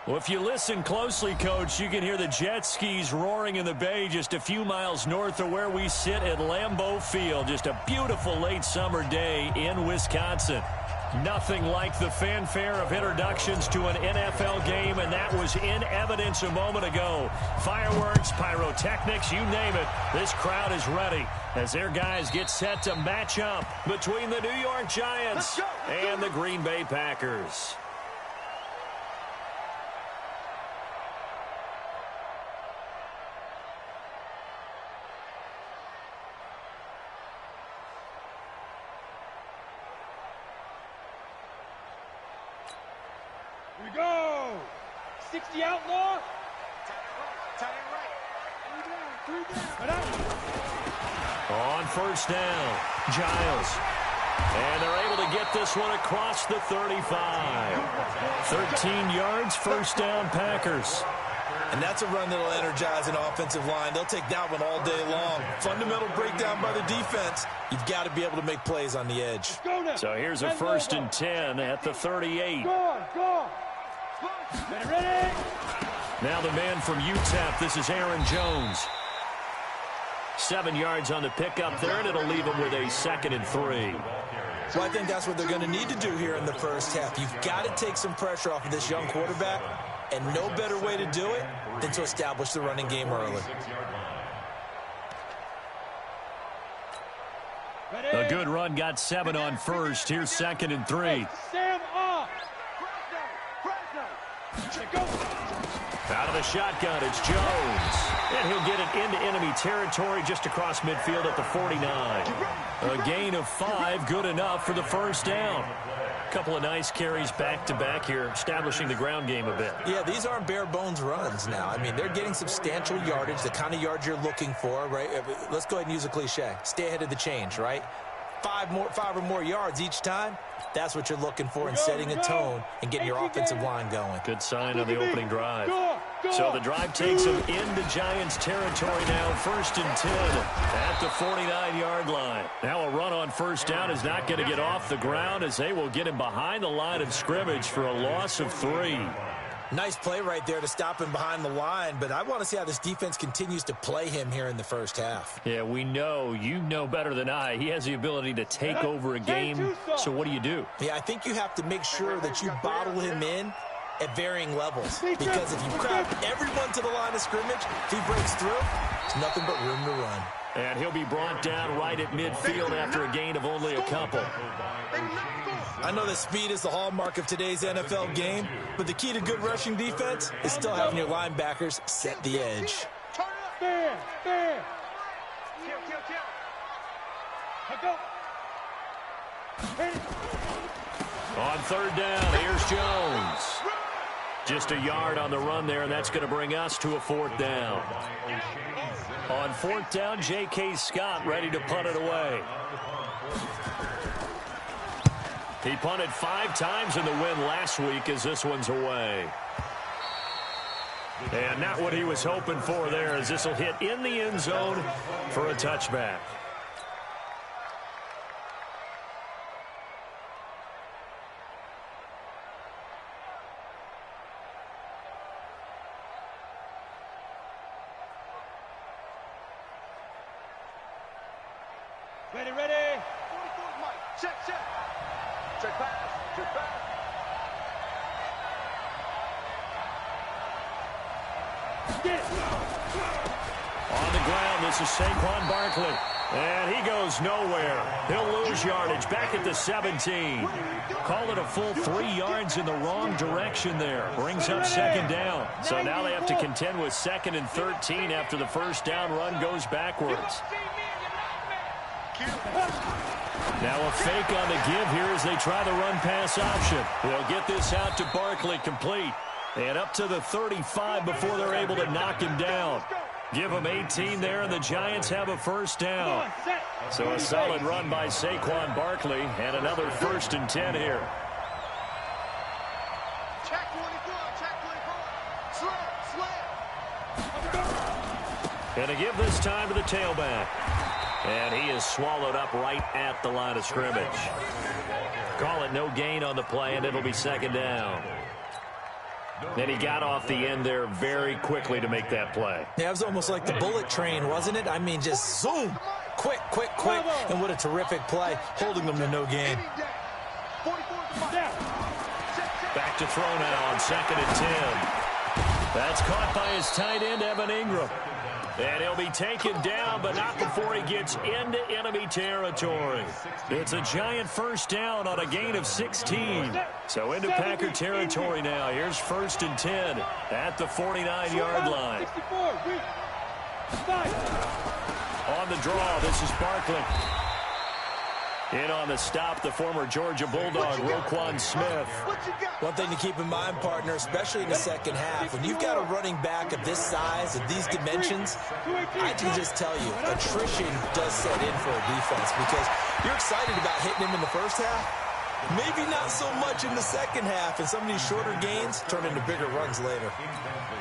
Well, if you listen closely, Coach, you can hear the jet skis roaring in the bay just a few miles north of where we sit at Lambeau Field. Just a beautiful late summer day in Wisconsin. Nothing like the fanfare of introductions to an NFL game, and that was in evidence a moment ago. Fireworks, pyrotechnics, you name it. This crowd is ready as their guys get set to match up between the New York Giants and the Green Bay Packers. Here we go. 60 outlaw. Tight end right. 3 down. On first down, Giles. And they're able to get this one across the 35. 13 yards, first down, Packers. And that's a run that'll energize an offensive line. They'll take that one all day long. Fundamental breakdown by the defense. You've got to be able to make plays on the edge. So here's a first and 10 at the 38. Go. Ready. Now the man from UTEP, this is Aaron Jones. 7 yards on the pickup there, and it'll leave him with a 2nd and 3. Well, I think that's what they're going to need to do here in the first half. You've got to take some pressure off of this young quarterback, and no better way to do it than to establish the running game early. A good run, got 7 on first. Here's 2nd and 3. Sam off. Out of the shotgun, it's Jones. And he'll get it into enemy territory just across midfield at the 49. A gain of 5, good enough for the first down. A couple of nice carries back-to-back here, establishing the ground game a bit. Yeah, these aren't bare-bones runs now. I mean, they're getting substantial yardage, the kind of yards you're looking for, right? Let's go ahead and use a cliche. Stay ahead of the change, right? 5 or more yards each time. That's what you're looking for in setting a tone and getting your offensive line going. Good sign on the opening drive. So the drive takes them into Giants territory now, 1st and 10 at the 49-yard line. Now a run on first down is not going to get off the ground as they will get him behind the line of scrimmage for a loss of 3. Nice play right there to stop him behind the line, but I want to see how this defense continues to play him here in the first half. Yeah, we know. You know better than I. He has the ability to take over a game, so what do? Yeah, I think you have to make sure that you bottle him in at varying levels, because if you crowd everyone to the line of scrimmage, if he breaks through, there's nothing but room to run. And he'll be brought down right at midfield after a gain of only a couple. I know that speed is the hallmark of today's NFL game, but the key to good rushing defense is still having your linebackers set the edge. Stand. Go. On third down, here's Jones. Just a yard on the run there, and that's going to bring us to a 4th down. On 4th down, J.K. Scott ready to punt it away. He punted 5 times in the win last week as this one's away. And not what he was hoping for there, as this will hit in the end zone for a touchback. Ready. Check. Check pass. On the ground, this is Saquon Barkley. And he goes nowhere. He'll lose yardage back at the 17. Call it a full 3 yards in the wrong direction there. Brings up 2nd down. So now they have to contend with 2nd and 13 after the first down run goes backwards. Now a fake on the give here as they try the run-pass option. They'll get this out to Barkley complete. And up to the 35 before they're able to knock him down. Give them 18 there, and the Giants have a first down. So a solid run by Saquon Barkley, and another 1st and 10 here. Check 24. Slam. And to give this time to the tailback. And he is swallowed up right at the line of scrimmage. Call it no gain on the play, and it'll be 2nd down. And he got off the end there very quickly to make that play. Yeah, it was almost like the bullet train, wasn't it? I mean, just zoom, quick, quick, quick. And what a terrific play, holding them to no gain. Back to throw now on 2nd and 10. That's caught by his tight end, Evan Ingram. And he'll be taken down, but not before he gets into enemy territory. It's a giant first down on a gain of 16. So into Packer territory now. Here's 1st and 10 at the 49-yard line. On the draw, this is Barkley. In on the stop, the former Georgia Bulldog, Roquan Smith. One thing to keep in mind, partner, especially in the second half, when you've got a running back of this size, of these dimensions, I can just tell you, attrition does set in for a defense because you're excited about hitting him in the first half. Maybe not so much in the second half, and some of these shorter gains turn into bigger runs later.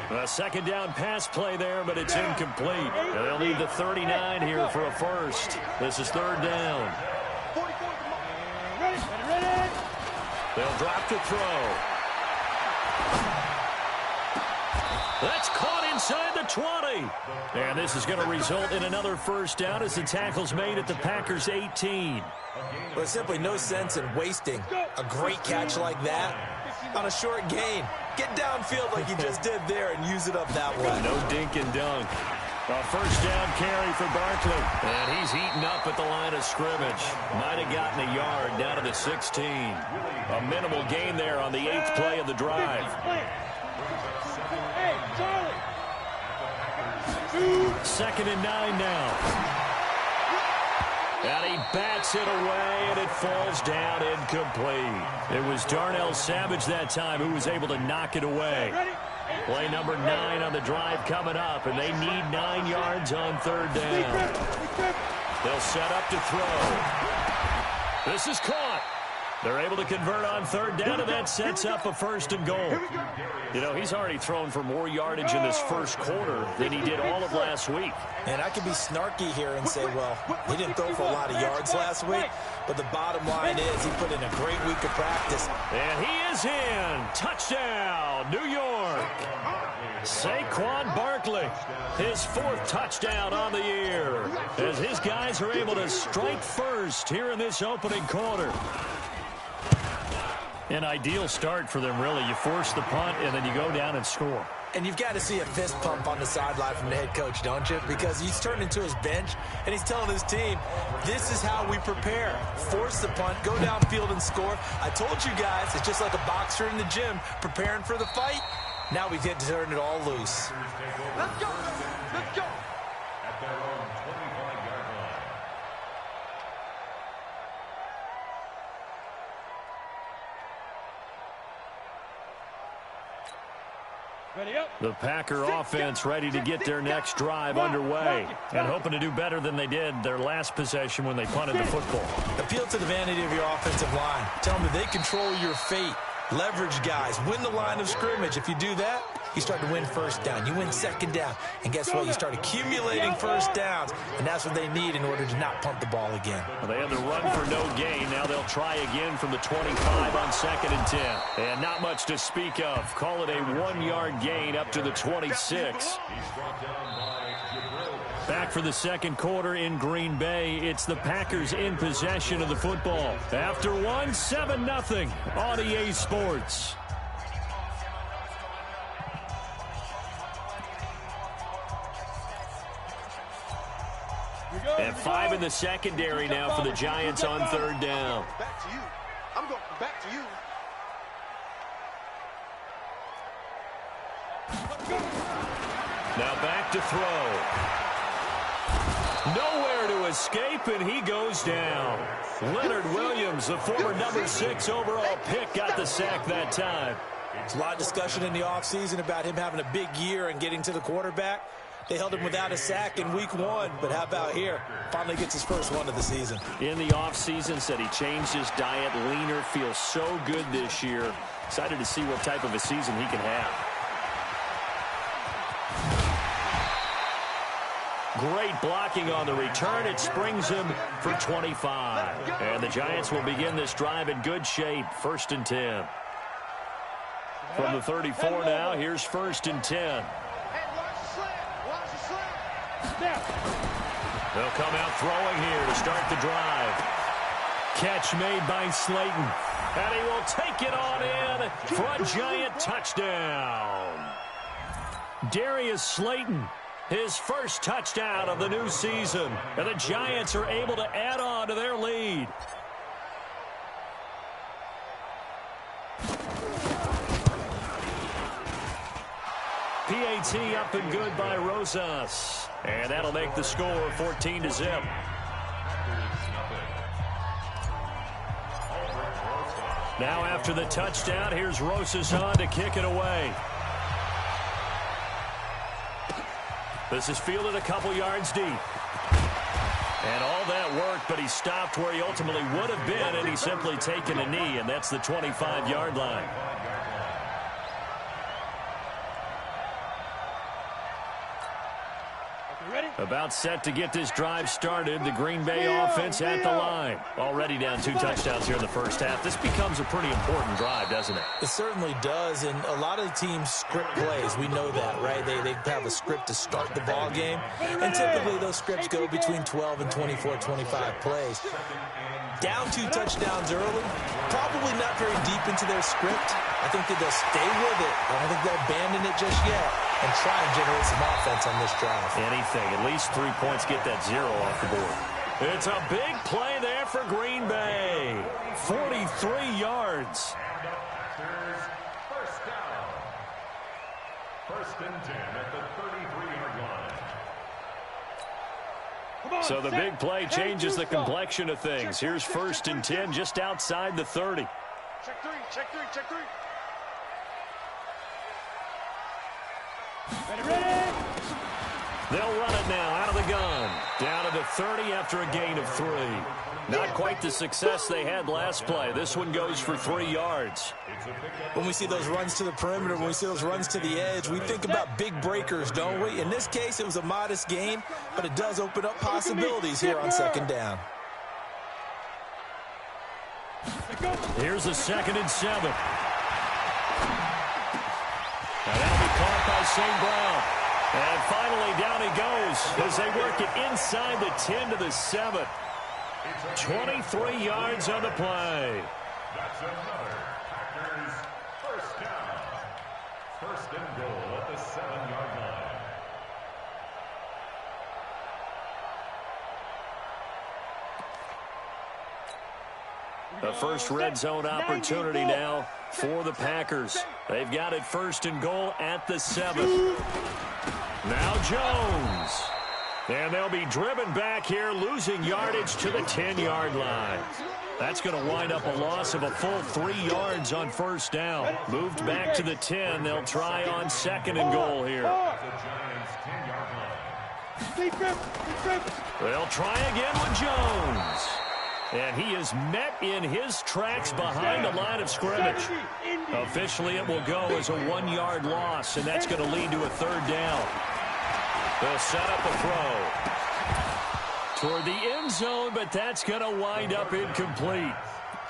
A second down pass play there, but it's incomplete. They'll need the 39 here for a first. This is 3rd down. They'll drop to throw. That's caught inside the 20. And this is going to result in another first down as the tackle's made at the Packers' 18. Well, there's simply no sense in wasting a great catch like that on a short gain. Get downfield like you just did there and use it up that way. No dink and dunk. A first down carry for Barkley. And he's eaten up at the line of scrimmage. Might have gotten a yard down to the 16. A minimal gain there on the 8th play of the drive. 2nd and 9 now. And he bats it away, and it falls down incomplete. It was Darnell Savage that time who was able to knock it away. Play number 9 on the drive coming up, and they need 9 yards on 3rd down. They'll set up to throw. This is caught. They're able to convert on 3rd down, and that sets up a 1st and goal. You know, he's already thrown for more yardage in this first quarter than he did all of last week. And I can be snarky here and say, well, he didn't throw for a lot of yards last week, but the bottom line is he put in a great week of practice. And he is in. Touchdown, New York. Saquon Barkley, his 4th touchdown on the year, as his guys are able to strike first here in this opening quarter. An ideal start for them, really. You force the punt, and then you go down and score. And you've got to see a fist pump on the sideline from the head coach, don't you? Because he's turned into his bench, and he's telling his team, this is how we prepare. Force the punt, go downfield and score. I told you guys, it's just like a boxer in the gym preparing for the fight. Now we get to turn it all loose. Let's go. Let's go. The Packer offense ready to get their next drive underway and hoping to do better than they did their last possession when they punted the football. Appeal to the vanity of your offensive line. Tell them that they control your fate. Leverage guys. Win the line of scrimmage. If you do that, you start to win 1st down. You win 2nd down. And guess what? You start accumulating 1st downs. And that's what they need in order to not punt the ball again. Well, they had the run for no gain. Now they'll try again from the 25 on 2nd and 10. And not much to speak of. Call it a 1-yard gain up to the 26. Back for the second quarter in Green Bay. It's the Packers in possession of the football. After 7-0 on EA Sports. And 5 in the secondary now for the Giants on 3rd down. Back to you. I'm going back to you. Now back to throw. Nowhere to escape, and he goes down. Leonard Williams, the former number 6 overall pick, got the sack that time. There's a lot of discussion in the offseason about him having a big year and getting to the quarterback. They held him without a sack in week 1, but how about here? Finally gets his first one of the season. In the offseason, said he changed his diet, leaner, feels so good this year. Excited to see what type of a season he can have. Great blocking on the return. It springs him for 25. And the Giants will begin this drive in good shape. 1st and 10. From the 34 now, here's 1st and 10. Hey, watch the slant. Watch the slant. Step. They'll come out throwing here to start the drive. Catch made by Slayton. And he will take it on in for a giant touchdown. Darius Slayton, his first touchdown of the new season. And the Giants are able to add on to their lead. PAT up and good by Rosas. And that'll make the score 14-0. Now after the touchdown, here's Rosas on to kick it away. This is fielded a couple yards deep. And all that work, but he stopped where he ultimately would have been, and he's simply taken a knee, and that's the 25-yard line. About set to get this drive started. The Green Bay offense at the line. Already down 2 touchdowns here in the first half. This becomes a pretty important drive, doesn't it? It certainly does, and a lot of the teams script plays. We know that, right? They have a script to start the ball game, and typically those scripts go between 12 and 24, 25 plays. Down 2 touchdowns early, probably not very deep into their script. I think that they'll stay with it. I don't think they'll abandon it just yet and try and generate some offense on this drive. Anything, at least 3 points, get that 0 off the board. It's a big play there for Green Bay. 43 yards. First down. 1st and 10 at the 33-yard line. So the big play changes the complexion of things. Here's 1st and 10 just outside the 30. Check 3, check 3, check 3. Ready. They'll run it now out of the gun. Down to the 30 after a gain of 3. Not quite the success they had last play. This one goes for 3 yards. When we see those runs to the perimeter, when we see those runs to the edge, we think about big breakers, don't we? In this case, it was a modest gain, but it does open up possibilities here on 2nd down. Here's a 2nd and 7. And that'll be caught by St. Brown. And finally down he goes as they work it inside the 10 to the 7. 23 yards on the play. That's another Packers first down. 1st and goal at the 7-yard line. The first red zone opportunity now for the Packers. They've got it 1st and goal at the 7. Now Jones. And they'll be driven back here, losing yardage to the 10-yard line. That's going to wind up a loss of a full 3 yards on 1st down. Moved back to the 10. They'll try on 2nd and goal here. They'll try again with Jones. And he is met in his tracks behind the line of scrimmage. Officially, it will go as a 1-yard loss, and that's going to lead to a 3rd down. They'll set up a throw toward the end zone, but that's going to wind up incomplete.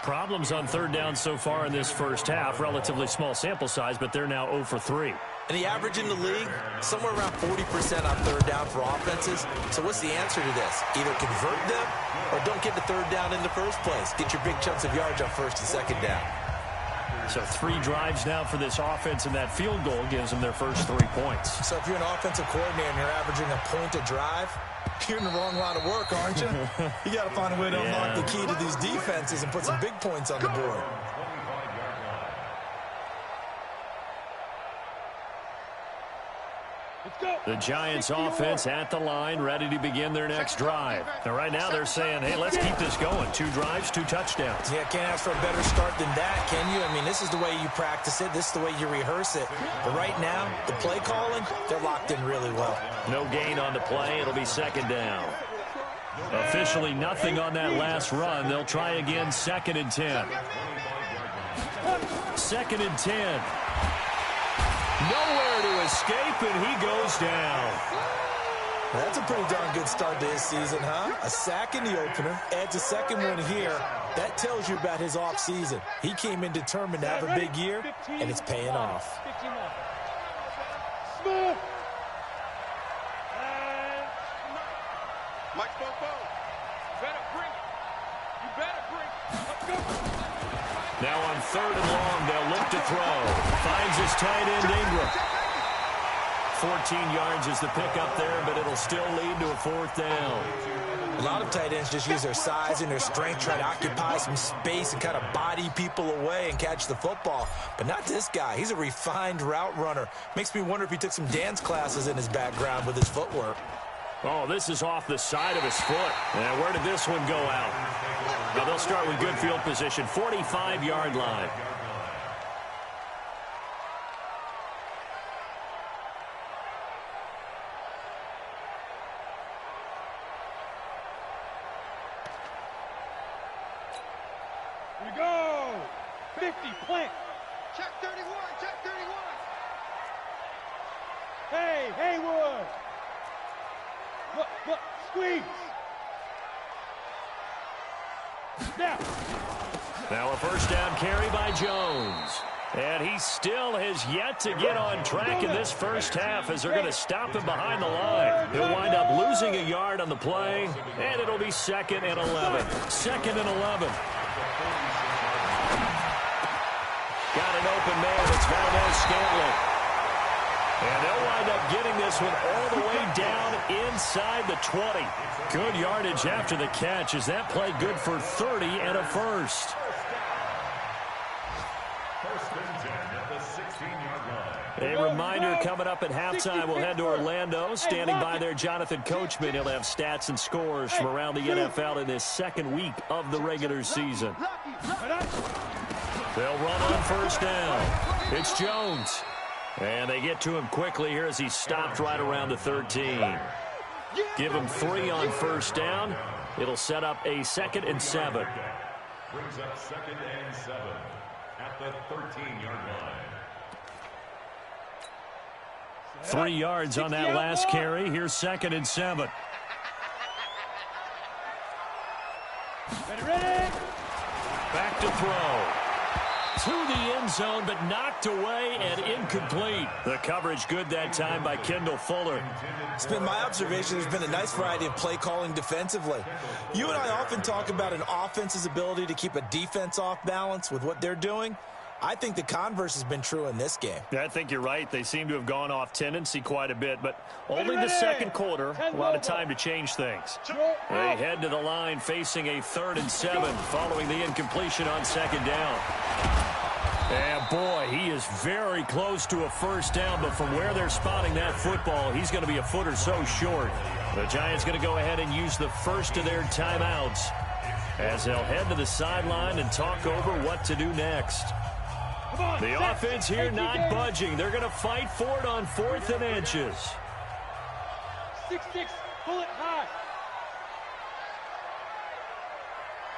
Problems on 3rd down so far in this first half. Relatively small sample size, but they're now 0 for 3. And the average in the league, somewhere around 40% on 3rd down for offenses. So what's the answer to this? Either convert them or don't get the 3rd down in the first place. Get your big chunks of yards on 1st and 2nd down. So 3 drives now for this offense, and that field goal gives them their first 3 points. So if you're an offensive coordinator and you're averaging a point a drive, you're in the wrong line of work, aren't you? You got to find a way to unlock the key to these defenses and put some big points on the board. The Giants offense at the line, ready to begin their next drive. Now, right now they're saying, hey, let's keep this going. 2 drives, 2 touchdowns. Yeah, can't ask for a better start than that, can you? I mean, this is the way you practice it. This is the way you rehearse it. But right now, the play calling, they're locked in really well. No gain on the play. It'll be 2nd down. Officially nothing on that last run. They'll try again 2nd and 10. 2nd and 10. Nowhere to escape, and he goes down. That's a pretty darn good start to his season, huh? A sack in the opener, adds a second one here. That tells you about his offseason. He came in determined to have a big year, and it's paying off. Smooth. Mike Bobo. Better bring it. You better bring it. Let's go. Now on 3rd and long, they'll look to throw. Finds his tight end, Ingram. 14 yards is the pickup there, but it'll still lead to a 4th down. A lot of tight ends just use their size and their strength, try to occupy some space and kind of body people away and catch the football. But not this guy. He's a refined route runner. Makes me wonder if he took some dance classes in his background with his footwork. Oh, this is off the side of his foot. And where did this one go out? Now they'll start with good field position, 45-yard line. Here we go. 50, plant. Check 31, check 31. Hey, Haywood. Look, squeeze. Now. Now a 1st down carry by Jones. And he still has yet to get on track in this first half as they're going to stop him behind the line. He'll wind up losing a yard on the play, and it'll be 2nd and 11. 2nd and 11. Got an open man. It's Valdez-Scantling. And they'll wind up getting this one all the way down inside the 20. Good yardage after the catch as that play good for 30 and a first. 1st and 10 at the 16-yard line. A reminder coming up at halftime, we'll head to Orlando. Standing by there, Jonathan Coachman. He'll have stats and scores from around the NFL in this 2nd week of the regular season. They'll run on 1st down. It's Jones. And they get to him quickly here as he stopped right around the 13. Give him 3 on 1st down. It'll set up a 2nd and 7. Brings up 2nd and 7 at the 13-yard line. 3 yards on that last carry. Here's 2nd and 7. Ready? Back to throw. To the end zone, but knocked away and incomplete. The coverage good that time by Kendall Fuller. It's been my observation there's been a nice variety of play calling defensively. You and I often talk about an offense's ability to keep a defense off balance with what they're doing. I think the converse has been true in this game. Yeah, I think you're right. They seem to have gone off tendency quite a bit, but only the 2nd quarter. A lot of time to change things. They head to the line facing a 3rd and 7 following the incompletion on 2nd down. And boy, he is very close to a 1st down, but from where they're spotting that football, he's going to be a foot or so short. The Giants going to go ahead and use the first of their timeouts as they'll head to the sideline and talk over what to do next. The offense here not budging. They're going to fight for it on 4th and inches. 6-6, pull it high.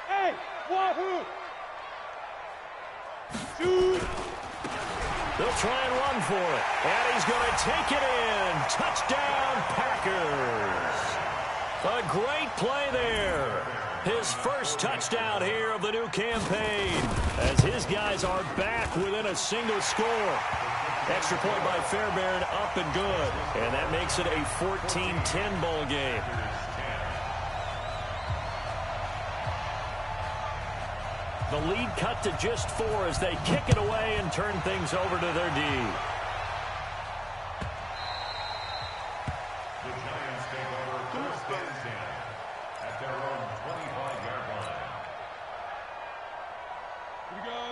Hey, wahoo! Shoot! They'll try and run for it. And he's going to take it in. Touchdown, Packers. A great play there. His first touchdown here of the new campaign as his guys are back within a single score. Extra point by Fairbairn, up and good. And that makes it a 14-10 ball game. The lead cut to just 4 as they kick it away and turn things over to their D. The Giants take over 1st and 10 at their own 25-yard line.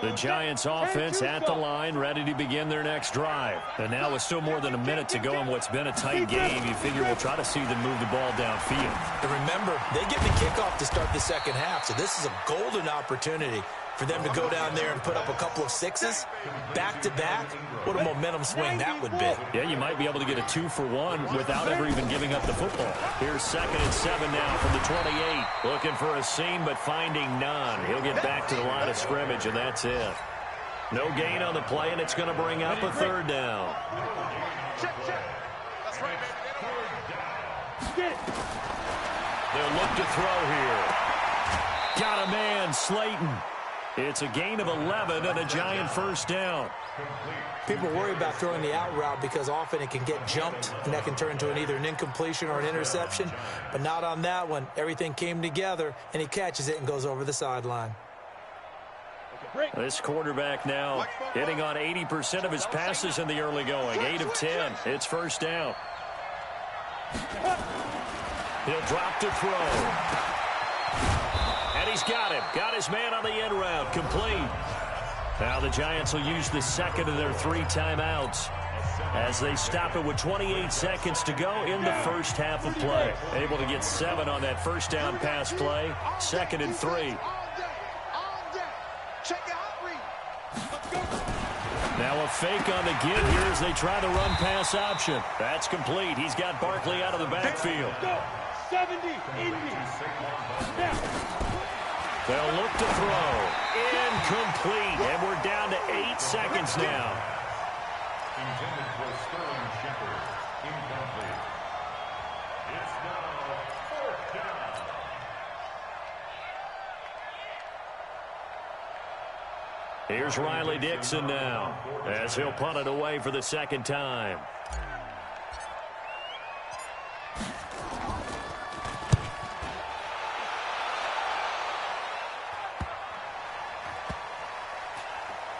The Giants offense at the line, ready to begin their next drive. And now with still more than a minute to go in what's been a tight game, you figure we'll try to see them move the ball downfield. And remember, they get the kickoff to start the 2nd half, so this is a golden opportunity for them to go down there and put up a couple of 6s back-to-back. What a momentum swing that would be. Yeah, you might be able to get a 2-for-1 without ever even giving up the football. Here's 2nd and 7 now from the 28. Looking for a seam, but finding none. He'll get back to the line of scrimmage, and that's it. No gain on the play, and it's going to bring up a 3rd down. Check, check. That's right, baby. Get it. They'll look to throw here. Got a man, Slayton. It's a gain of 11 and a Giant first down. People worry about throwing the out route because often it can get jumped, and that can turn into either an incompletion or an interception. But not on that one. Everything came together, and he catches it and goes over the sideline. This quarterback now hitting on 80% of his passes in the early going. 8 of 10. It's first down. He'll drop to throw. And he's got him. Got his man on the end route. Complete. Now the Giants will use the second of their 3 timeouts as they stop it with 28 seconds to go in the first half of play. Able to get 7 on that first down pass play. 2nd and 3. Now a fake on the give here as they try the run pass option. That's complete. He's got Barkley out of the backfield. Go. 70, Indy. Snap. They'll look to throw. Incomplete. And we're down to 8 seconds now. Intended for Sterling Shepard. Incomplete. It's now 4th down. Here's Riley Dixon now as he'll punt it away for the second time.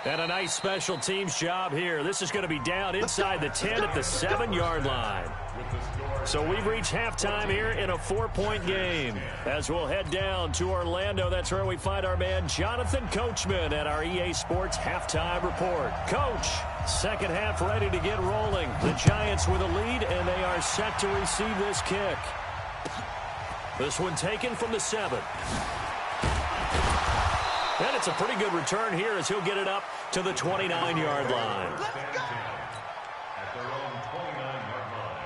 And a nice special teams job here. This is going to be down inside the 10 at the 7-yard line. So we've reached halftime here in a 4-point game. As we'll head down to Orlando, that's where we find our man Jonathan Coachman at our EA Sports Halftime Report. Coach, second half ready to get rolling. The Giants with a lead, and they are set to receive this kick. This one taken from the 7. And it's a pretty good return here as he'll get it up to the 29-yard line. At their own 29-yard line.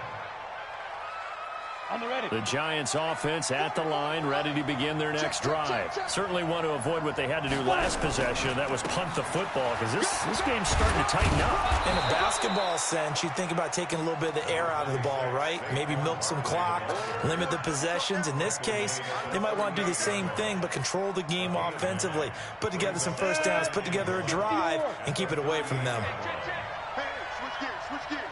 On the ready. The Giants offense at the line, ready to begin their next drive. Certainly want to avoid what they had to do last possession, and that was punt the football, because this game's starting to tighten up. In a basketball sense, you think about taking a little bit of the air out of the ball, right? Maybe milk some clock, limit the possessions. In this case, they might want to do the same thing, but control the game offensively. Put together some first downs, put together a drive, and keep it away from them. Switch gears.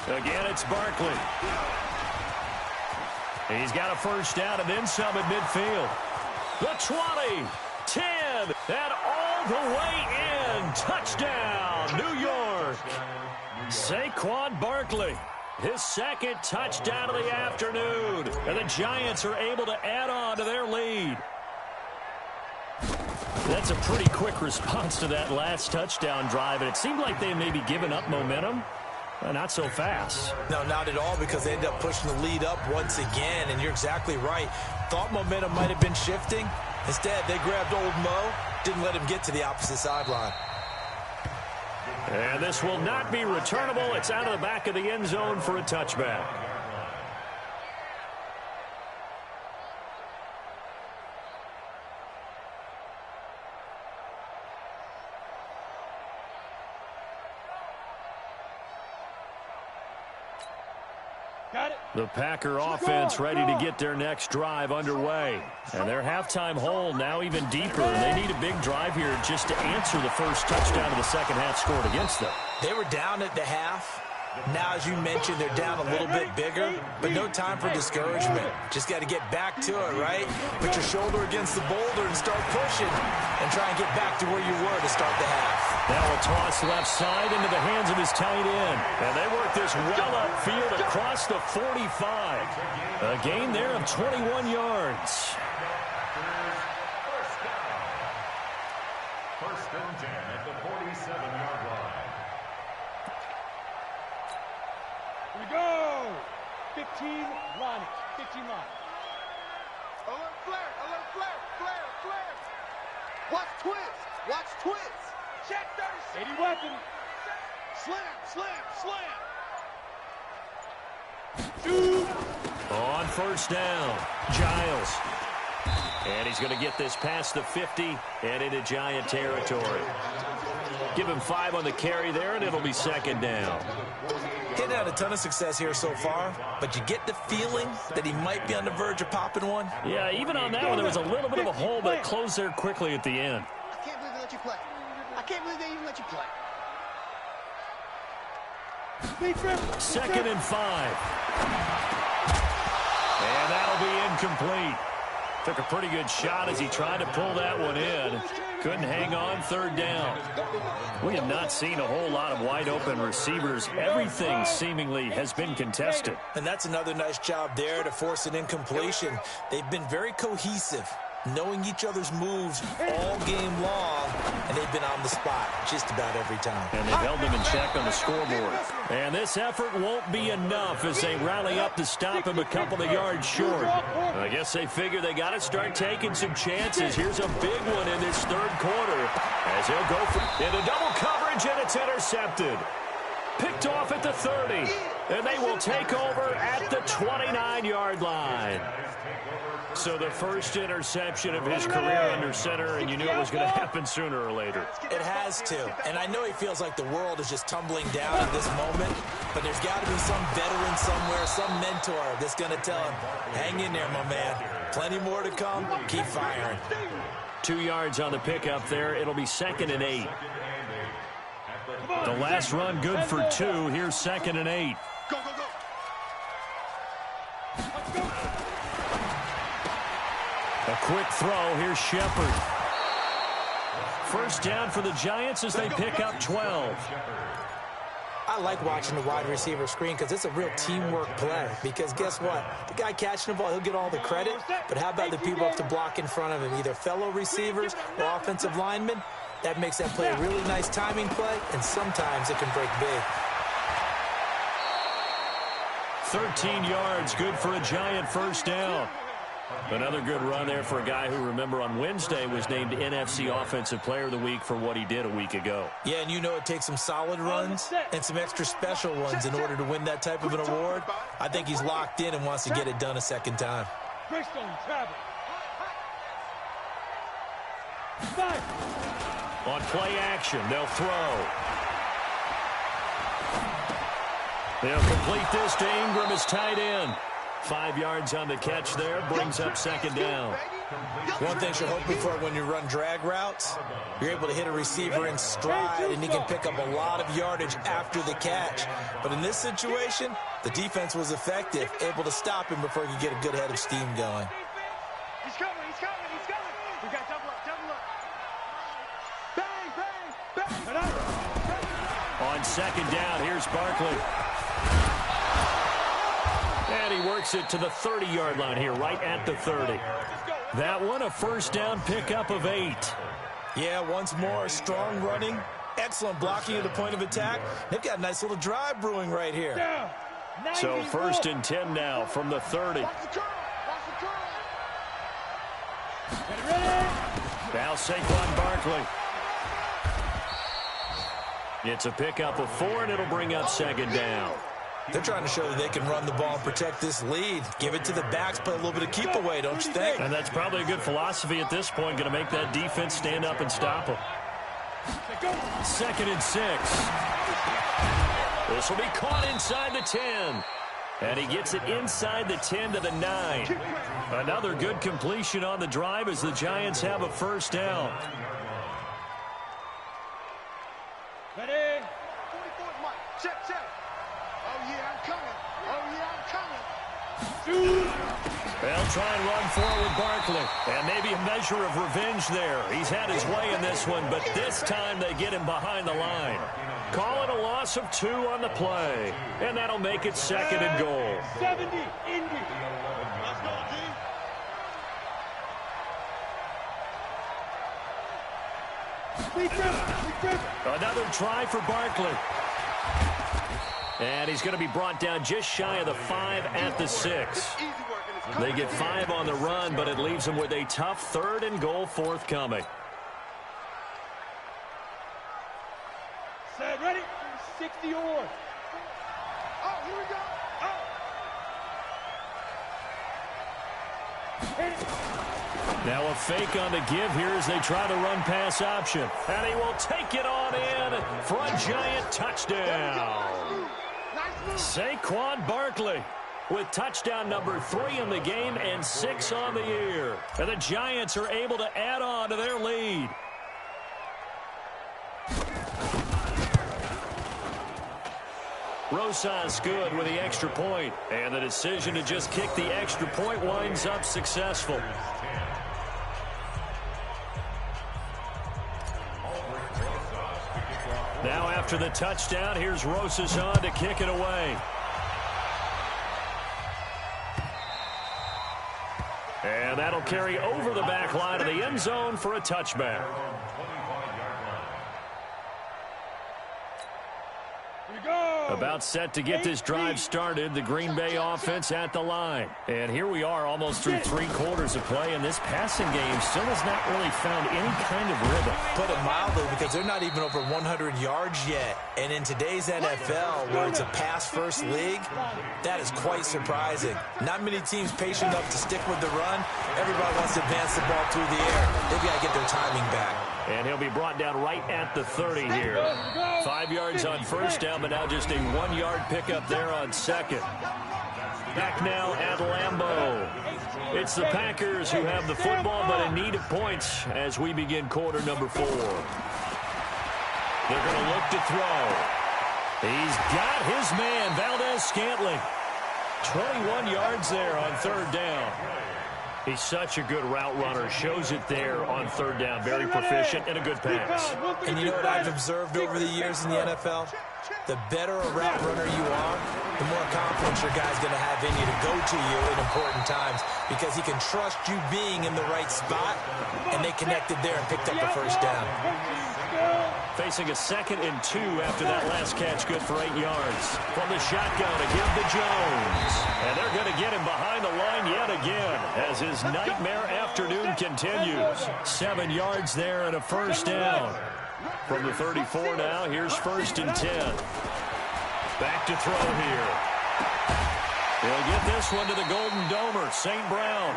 Again, it's Barkley. He's got a first down and then some at midfield. The 20, 10, and all the way in. Touchdown, New York. Saquon Barkley, his second touchdown of the afternoon. And the Giants are able to add on to their lead. That's a pretty quick response to that last touchdown drive, and it seemed like they may be giving up momentum. Not so fast. No, not at all, because they ended up pushing the lead up once again, and you're exactly right. Thought momentum might have been shifting. Instead, they grabbed old Mo, didn't let him get to the opposite sideline. And this will not be returnable. It's out of the back of the end zone for a touchback. Got it. The Packer offense ready to get their next drive underway. And their halftime hole now even deeper. They need a big drive here just to answer the first touchdown of the second half scored against them. They were down at the half. Now, as you mentioned, they're down a little bit bigger, but no time for discouragement. Just got to get back to it, right? Put your shoulder against the boulder and start pushing and try and get back to where you were to start the half. Now a toss left side into the hands of his tight end. And they work this well upfield across the 45. A gain there of 21 yards. First and 10 at the 47-yard line. Here we go. 15 line. 15 line. Alert flare. Watch twist. Check 36. 80 weapon. Slam. On first down, Giles. And he's going to get this past the 50 and into Giant territory. Give him 5 on the carry there, and it'll be second down. He hadn't had a ton of success here so far, but you get the feeling that he might be on the verge of popping one. Yeah, even on that one, there was a little bit of a hole, but it closed there quickly at the end. I can't believe they let you play. I can't believe they even let you play. 2nd and 5. And that'll be incomplete. Took a pretty good shot as he tried to pull that one in. Couldn't hang on, 3rd down. We have not seen a whole lot of wide-open receivers. Everything seemingly has been contested. And that's another nice job there to force an incompletion. They've been very cohesive, knowing each other's moves all game long, and they've been on the spot just about every time. And they've held them in check on the scoreboard. And this effort won't be enough as they rally up to stop him a couple of yards short. I guess they figure they got to start taking some chances. Here's a big one in this 3rd quarter as he'll go for into double coverage, and it's intercepted. Picked off at the 30, and they will take over at the 29-yard line. So the first interception of his career under center, and you knew it was going to happen sooner or later. It has to. And I know he feels like the world is just tumbling down at this moment, but there's got to be some veteran somewhere, some mentor that's going to tell him, hang in there, my man. Plenty more to come. Keep firing. 2 yards on the pickup there. It'll be 2nd and 8. The last run good for 2. Here's 2nd and 8. Go, go, go. A quick throw. Here's Shepard. First down for the Giants as they pick up 12. I like watching the wide receiver screen because it's a real teamwork play. Because guess what? The guy catching the ball, he'll get all the credit. But how about the people up to block in front of him, either fellow receivers or offensive linemen? That makes that play a really nice timing play, and sometimes it can break big. 13 yards, good for a Giant first down. Another good run there for a guy who, remember, on Wednesday was named NFC Offensive Player of the Week for what he did a week ago. Yeah, and you know it takes some solid runs and some extra special ones in order to win that type of an award. I think he's locked in and wants to get it done a second time. On play action, they'll throw. They'll complete this to Ingram as tight end. 5 yards on the catch there, brings up 2nd down. One thing you're hoping for when you run drag routes, you're able to hit a receiver in stride, and he can pick up a lot of yardage after the catch. But in this situation, the defense was effective, able to stop him before he could get a good head of steam going. He's coming, he's coming, he's coming. We got double up, double up. Bang, bang, bang. On 2nd down, here's Barkley. And he works it to the 30-yard line here, right at the 30. That one, a first down pickup of 8. Yeah, once more, strong running, excellent blocking at the point of attack. They've got a nice little drive brewing right here. So 1st and 10 now from the 30. Now Saquon Barkley. It's a pickup of 4, and it'll bring up 2nd down. They're trying to show that they can run the ball and protect this lead. Give it to the backs, play a little bit of keep away, don't you think? And that's probably a good philosophy at this point, going to make that defense stand up and stop them. 2nd and 6. This will be caught inside the 10. And he gets it inside the 10 to the 9. Another good completion on the drive as the Giants have a first down. Ready? 44th Mike. Check, check. Oh, yeah, I'm coming. Oh, yeah, I'm coming. They'll try and run forward Barkley. And maybe a measure of revenge there. He's had his way in this one, but this time they get him behind the line. Call it a loss of 2 on the play. And that'll make it 2nd and goal. 70, Indy. Let's go, D. Another try for Barkley. And he's going to be brought down just shy of the 5 at the 6. They get 5 on the run, but it leaves them with a tough 3rd and goal forthcoming. Set, ready? 60 or. Oh, here we go. Now a fake on the give here as they try to run pass option. And he will take it on in for a Giant touchdown. Nice Saquon Barkley with touchdown number 3 in the game and 6 on the year. And the Giants are able to add on to their lead. Rosas good with the extra point. And the decision to just kick the extra point winds up successful. Now after the touchdown, here's Rosas on to kick it away. And that'll carry over the back line of the end zone for a touchback. About set to get this drive started, the Green Bay offense at the line. And here we are almost through 3 quarters of play, and this passing game still has not really found any kind of rhythm. Put it mildly, because they're not even over 100 yards yet. And in today's NFL, where it's a pass-first league, that is quite surprising. Not many teams patient enough to stick with the run. Everybody wants to advance the ball through the air. They've got to get their timing back. And he'll be brought down right at the 30 here. 5 yards on first down, but now just a 1-yard pickup there on second. Back now at Lambeau. It's the Packers who have the football, but in need of points as we begin quarter number 4. They're going to look to throw. He's got his man, Valdez-Scantling. 21 yards there on third down. He's such a good route runner. Shows it there on third down. Very proficient and a good pass. And you know what I've observed over the years in the NFL? The better a route runner you are, the more confidence your guy's going to have in you to go to you in important times, because he can trust you being in the right spot, and they connected there and picked up the first down. Facing a 2nd and 2 after that last catch, good for 8 yards. From the shotgun to give to Jones. And they're going to get him behind the line yet again as his nightmare afternoon continues. 7 yards there and a first down. From the 34 now, here's 1st and 10. Back to throw here. He'll get this one to the Golden Domer, St. Brown.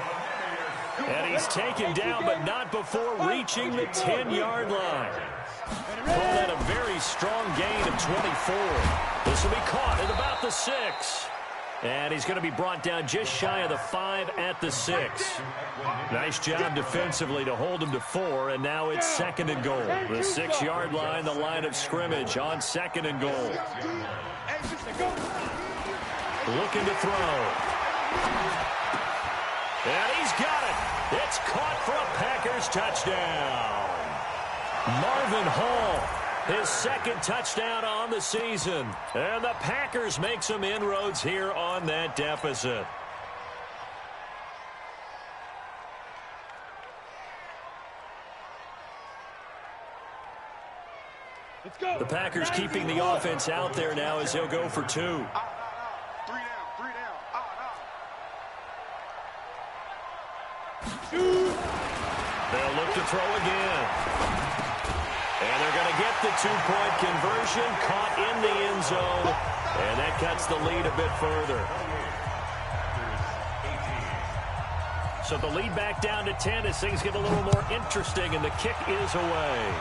And he's taken down, but not before reaching the 10-yard line. Call that a very strong gain of 24. This will be caught at about the 6. And he's going to be brought down just shy of the 5 at the 6. Nice job defensively to hold him to 4, and now it's 2nd and goal. The 6-yard line, the line of scrimmage on 2nd and goal. Looking to throw. And he's got it. It's caught for a Packers touchdown. Marvin Hall, his 2nd touchdown on the season. And the Packers make some inroads here on that deficit. Let's go. The Packers keeping the offense out there now as they'll go for 2. 3 down. 3 down. They'll look to throw again. And they're going to get the 2-point conversion, caught in the end zone, and that cuts the lead a bit further. So the lead back down to 10 as things get a little more interesting, and the kick is away.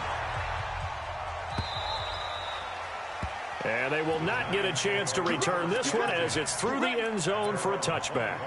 And they will not get a chance to return this one as it's through the end zone for a touchback.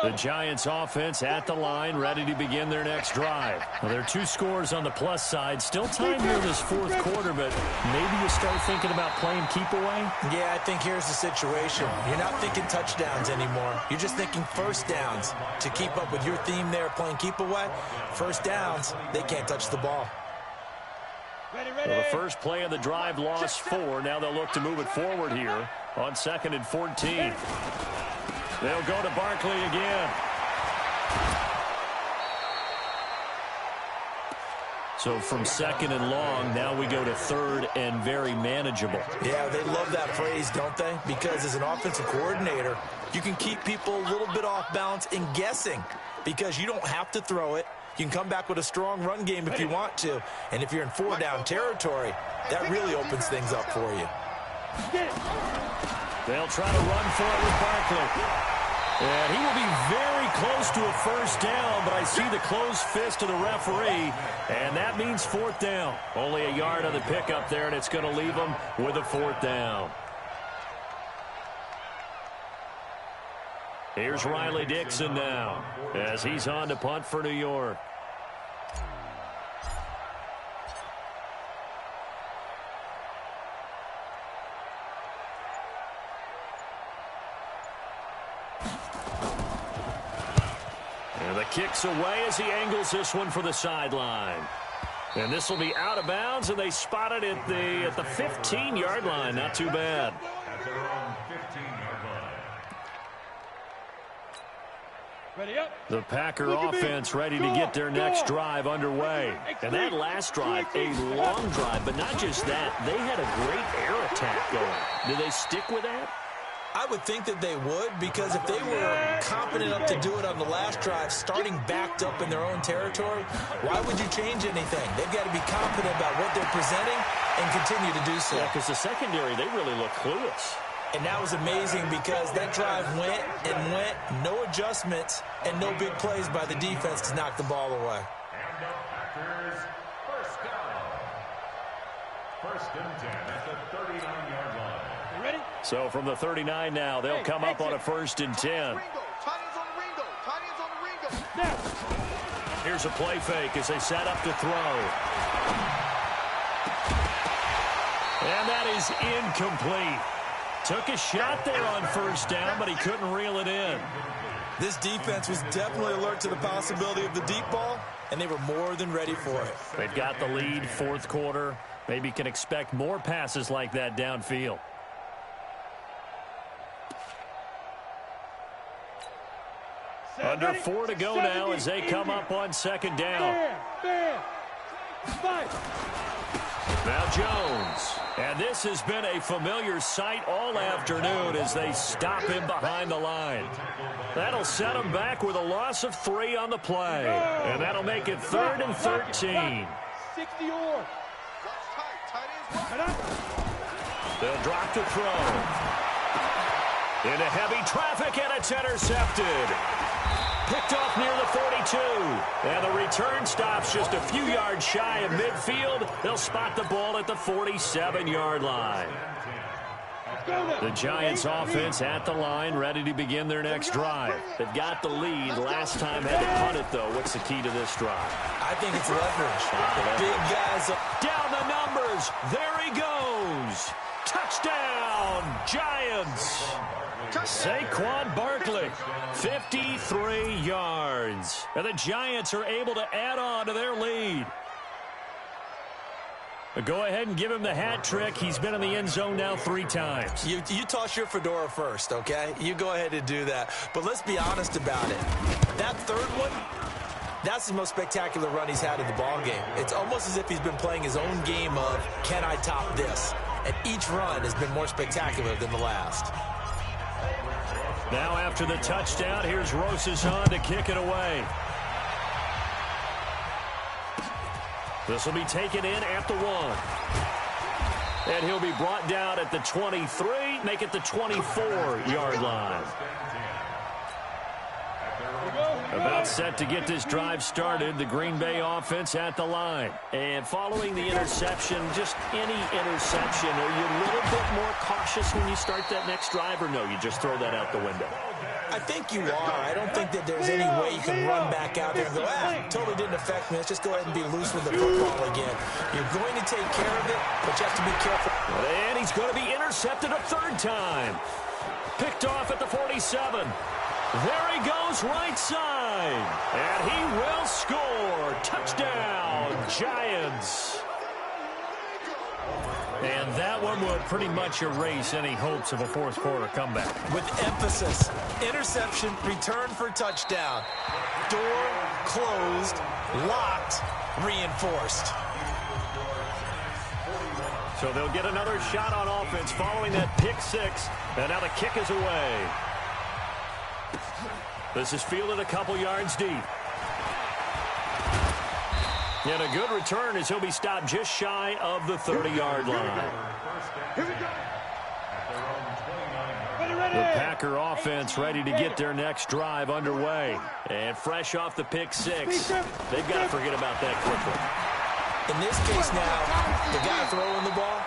The Giants offense at the line, ready to begin their next drive. Well, there are 2 scores on the plus side. Still time here in this 4th quarter, but maybe you start thinking about playing keep away? Yeah, I think here's the situation. You're not thinking touchdowns anymore. You're just thinking first downs. To keep up with your theme there, playing keep away, first downs, they can't touch the ball. Well, the first play of the drive lost 4. Now they'll look to move it forward here on 2nd and 14. They'll go to Barkley again. So from 2nd and long, now we go to 3rd and very manageable. Yeah, they love that phrase, don't they? Because as an offensive coordinator, you can keep people a little bit off balance and guessing, because you don't have to throw it. You can come back with a strong run game if you want to. And if you're in 4-down territory, that really opens things up for you. They'll try to run for it with Barkley. And he will be very close to a first down, but I see the closed fist of the referee, and that means fourth down. Only a yard on the pickup there, and it's going to leave him with a fourth down. Here's Riley Dixon now as he's on to punt for New York. And the kick's away as he angles this one for the sideline. And this will be out of bounds, and they spot it at the 15-yard line. Not too bad. At their own 15-yard line. Ready up. The Packer offense ready to get their next drive underway. And that last drive, a long drive, but not just that. They had a great air attack going. Do they stick with that? I would think that they would, because if they were confident enough to do it on the last drive, starting backed up in their own territory, why would you change anything? They've got to be confident about what they're presenting and continue to do so. Yeah, because the secondary, they really look clueless. And that was amazing because that drive went and went, no adjustments, and no big plays by the defense to knock the ball away. And the Packers first down. First and 10 at the 39-yard line. You ready? So from the 39 now, they'll come up on a first and 10. Ringo. Tight ends on the Ringo. Tight ends on the Ringo. Now. Here's a play fake as they set up to throw. And that is incomplete. Took a shot there on first down, but he couldn't reel it in. This defense was definitely alert to the possibility of the deep ball, and they were more than ready for it. They've got the lead, fourth quarter. Maybe can expect more passes like that downfield. Under 4 to go now as they come up on second down. Fight. Now Jones. And this has been a familiar sight all afternoon as they stop him behind the line. That'll set him back with a loss of 3 on the play. And that'll make it 3rd and 13. 60 or. They'll drop to throw. Into heavy traffic, and it's intercepted. Picked off near the 42. And the return stops just a few yards shy of midfield. They'll spot the ball at the 47-yard line. The Giants offense at the line, ready to begin their next drive. They've got the lead. Last time had to punt it, though. What's the key to this drive? I think it's leverage. Big guys. Down the numbers. There he goes. Touchdown, Giants. Saquon Barkley, 53 yards. And the Giants are able to add on to their lead. Go ahead and give him the hat trick. He's been in the end zone now 3 times. You toss your fedora first, okay? You go ahead and do that. But let's be honest about it. That third one, that's the most spectacular run he's had in the ballgame. It's almost as if he's been playing his own game of, can I top this? And each run has been more spectacular than the last. Now after the touchdown, here's Rosazon to kick it away. This will be taken in at the 1. And he'll be brought down at the 23, make it the 24-yard line. About set to get this drive started, the Green Bay offense at the line. And following the interception, just any interception, are you a little bit more cautious when you start that next drive, or no, you just throw that out the window? I think you are. I don't think that there's any way you can run back out there and go, totally didn't affect me. Let's just go ahead and be loose with the football again. You're going to take care of it, but you have to be careful. And he's going to be intercepted a 3rd time. Picked off at the 47. There he goes right side. And he will score. Touchdown, Giants. And that one will pretty much erase any hopes of a fourth quarter comeback. With emphasis, interception, return for touchdown. Door closed, locked, reinforced. So they'll get another shot on offense following that pick 6. And now the kick is away. This is fielded a couple yards deep. And a good return as he'll be stopped just shy of the 30-yard line. Here we go. The Packer offense ready to get their next drive underway. And fresh off the pick six, they've got to forget about that quickly. In this case now, the guy throwing the ball,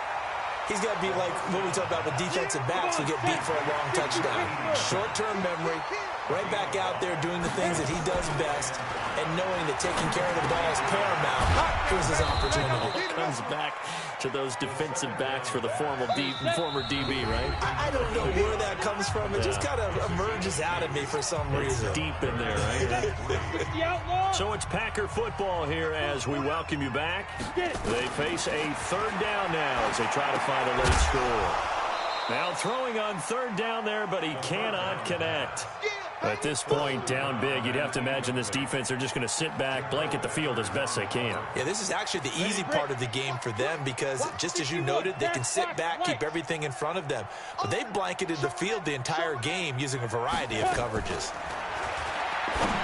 he's got to be like what we talk about with defensive backs who get beat for a long touchdown. Short-term memory, right back out there doing the things that he does best, and knowing that taking care of the ball is paramount. Here's his opportunity. Comes back to those defensive backs for the former DB, right? I don't know where that comes from. It just kind of emerges out of me for some reason. It's deep in there, right? So it's Packer football here as we welcome you back. They face a third down now as they try to find a late score. Now throwing on third down there, but he cannot connect. At this point, down big, you'd have to imagine this defense are just going to sit back, blanket the field as best they can. Yeah, this is actually the easy part of the game for them because, just as you noted, they can sit back, keep everything in front of them. But they've blanketed the field the entire game using a variety of coverages.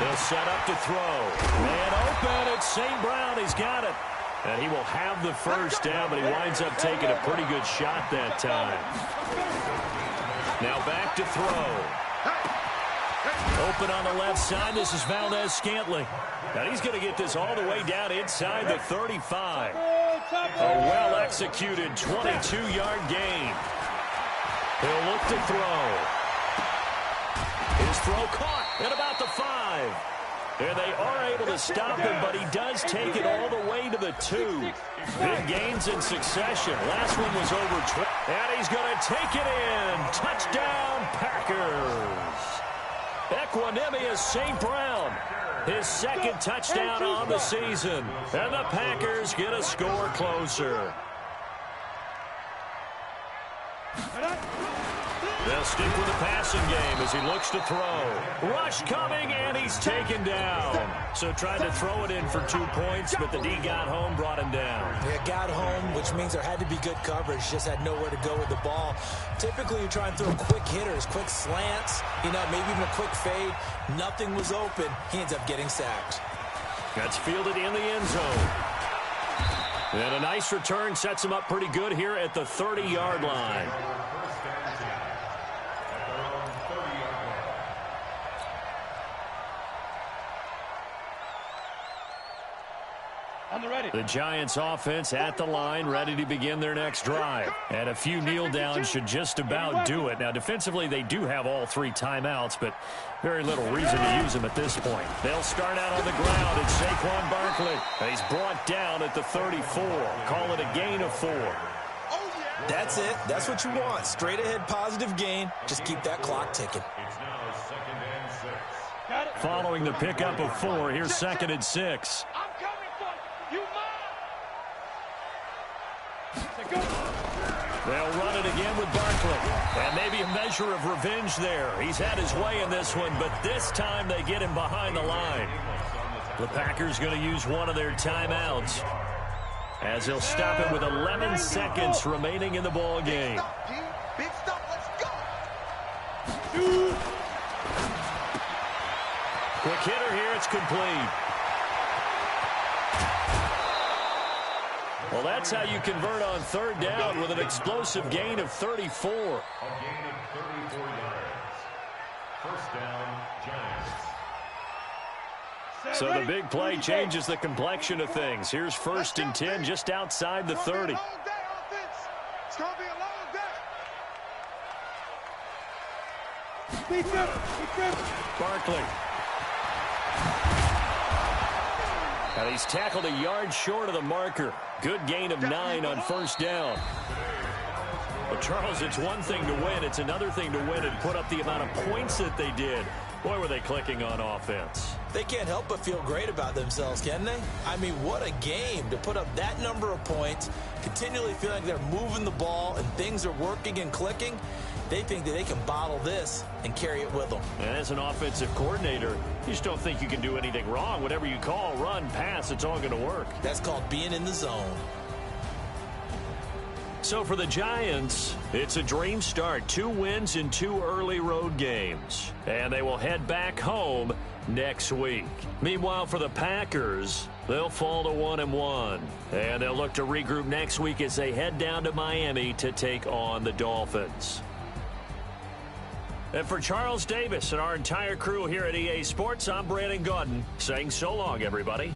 They'll set up to throw. Man open, it's St. Brown. He's got it. And he will have the first down, but he winds up taking a pretty good shot that time. Now back to throw. Open on the left side. This is Valdez-Scantling. And he's going to get this all the way down inside the 35. A well-executed 22-yard gain. He'll look to throw. His throw caught at about the 5. And they are able to stop him, but he does take it all the way to the 2. Big gains in succession. Last one was over 20. And he's going to take it in. Touchdown, Packers. Equanimous St. Brown, his second touchdown on the season. And the Packers get a score closer. They'll stick with the passing game as he looks to throw. Rush coming, and he's taken down. So tried to throw it in for 2 points, but the D got home, brought him down. Yeah, got home, which means there had to be good coverage. Just had nowhere to go with the ball. Typically, you try and throw quick hitters, quick slants, maybe even a quick fade. Nothing was open. He ends up getting sacked. That's fielded in the end zone. And a nice return sets him up pretty good here at the 30-yard line. The Giants offense at the line, ready to begin their next drive. And a few kneel downs should just about do it. Now, defensively, they do have all 3 timeouts, but very little reason to use them at this point. They'll start out on the ground. It's Saquon Barkley. He's brought down at the 34. Call it a gain of 4. That's it. That's what you want. Straight ahead positive gain. Just keep that clock ticking. It's now 2nd and 6. Following the pickup of 4, here's 2nd and 6. I'm coming for you. You They'll run it again with Barkley. And maybe a measure of revenge there. He's had his way in this one, but this time they get him behind the line. The Packers going to use one of their timeouts as they'll stop it with 11 seconds remaining in the ball game. Big stop, let's go. Quick hitter here, it's complete. Well, that's how you convert on third down with an explosive gain of 34. A gain of 34 yards. First down, Giants. So the big play changes the complexion of things. Here's 1st and 10 just outside the 30. It's going to be a long day. Barkley. And he's tackled a yard short of the marker. Good gain of 9 on 1st down. Well, Charles, it's one thing to win. It's another thing to win and put up the amount of points that they did. Boy, were they clicking on offense. They can't help but feel great about themselves, can they? I mean, what a game to put up that number of points, continually feel like they're moving the ball and things are working and clicking. They think that they can bottle this and carry it with them. And as an offensive coordinator, you just don't think you can do anything wrong. Whatever you call, run, pass, it's all going to work. That's called being in the zone. So for the Giants, it's a dream start. 2 wins in 2 early road games. And they will head back home next week. Meanwhile, for the Packers, they'll fall to 1-1. And they'll look to regroup next week as they head down to Miami to take on the Dolphins. And for Charles Davis and our entire crew here at EA Sports, I'm Brandon Gaudin saying so long, everybody.